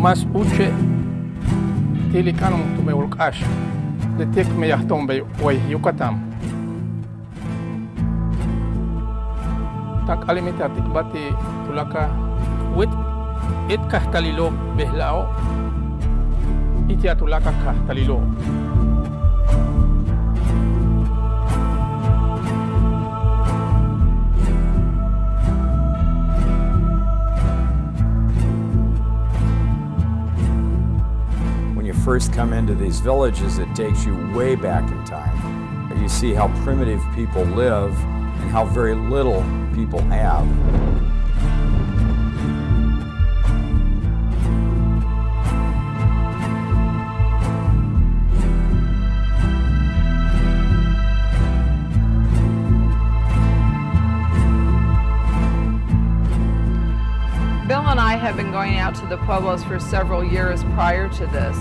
mas uche tilikanum tume ulkash de tek me yahtombe way Yucatan. Tak alimita tikbati tulaka wit it kahtalilo behlao itia tulaka kahtalilo. First come into these villages, it takes you way back in time. You see how primitive people live and how very little people have. Bill and I have been going out to the pueblos for several years prior to this.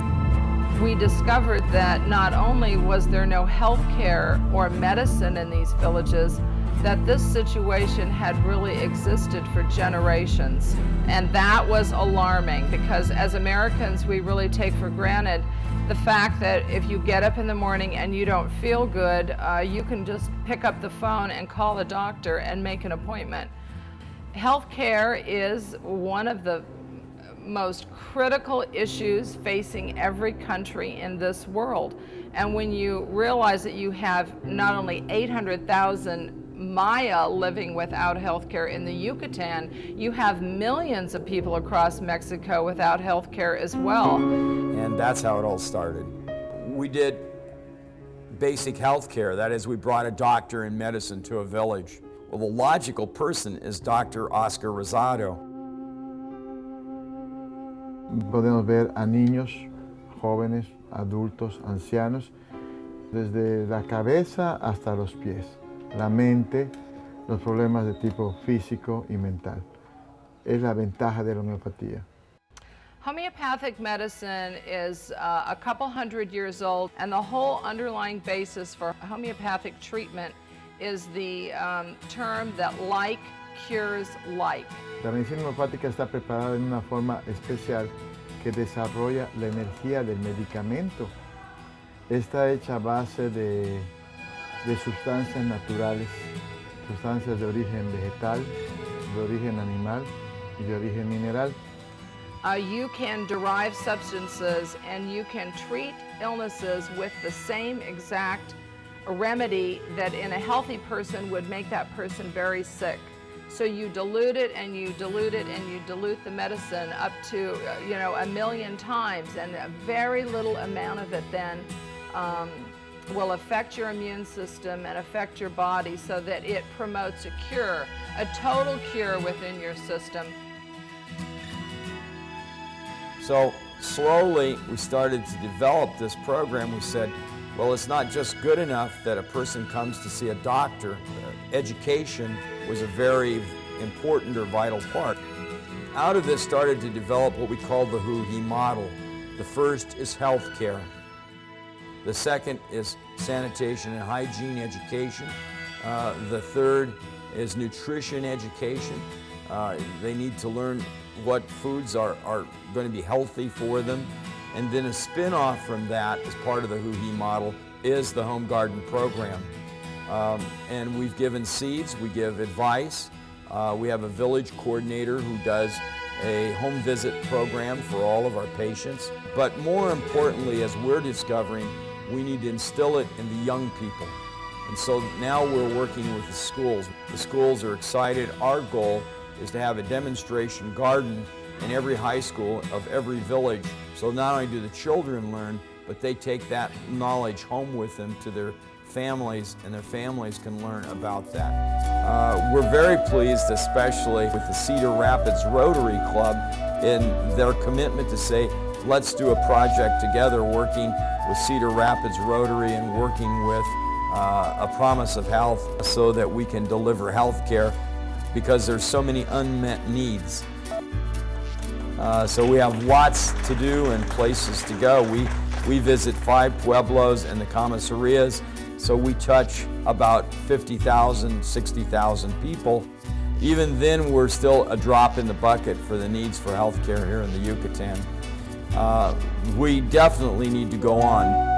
We discovered that not only was there no health care or medicine in these villages, that this situation had really existed for generations. And that was alarming because as Americans, we really take for granted the fact that if you get up in the morning and you don't feel good, you can just pick up the phone and call a doctor and make an appointment. Health care is one of the most critical issues facing every country in this world. And when you realize that you have not only 800,000 Maya living without health care in the Yucatan, you have millions of people across Mexico without health care as well. And that's how it all started. We did basic health care. That is, we brought a doctor and medicine to a village. Well, the logical person is Dr. Oscar Rosado. Podemos ver a niños, jóvenes, adultos, ancianos, desde la cabeza hasta los pies, la mente, los problemas de tipo físico y mental. Es la ventaja de la homeopatía. Homeopathic medicine is a couple hundred years old, and the whole underlying basis for homeopathic treatment is the term that like cures like. La medicina homeopática está preparada en una forma especial que desarrolla la energía del medicamento. Está hecha a base de sustancias naturales, sustancias de origen vegetal, de origen animal y de origen mineral. You can derive substances and you can treat illnesses with the same exact remedy that in a healthy person would make that person very sick. So you dilute it and you dilute it and you dilute the medicine up to, 1 million times, and a very little amount of it then will affect your immune system and affect your body so that it promotes a cure, a total cure within your system. So slowly we started to develop this program. We said, well, it's not just good enough that a person comes to see a doctor. Education was a very important or vital part. Out of this started to develop what we call the Hu-He model. The first is health care. The second is sanitation and hygiene education. The third is nutrition education. They need to learn what foods are going to be healthy for them. And then a spin-off from that, as part of the Hu-He model, is the home garden program. And we've given seeds, we give advice. We have a village coordinator who does a home visit program for all of our patients. But more importantly, as we're discovering, we need to instill it in the young people. And so now we're working with the schools. The schools are excited. Our goal is to have a demonstration garden in every high school of every village. So not only do the children learn, but they take that knowledge home with them to their families, and their families can learn about that. We're very pleased, especially with the Cedar Rapids Rotary Club, in their commitment to say, let's do a project together, working with Cedar Rapids Rotary and working with a Promise of Health so that we can deliver health care, because there's so many unmet needs. So we have lots to do and places to go. We visit 5 pueblos and the commissarias, so we touch about 50,000, 60,000 people. Even then, we're still a drop in the bucket for the needs for healthcare here in the Yucatan. we definitely need to go on.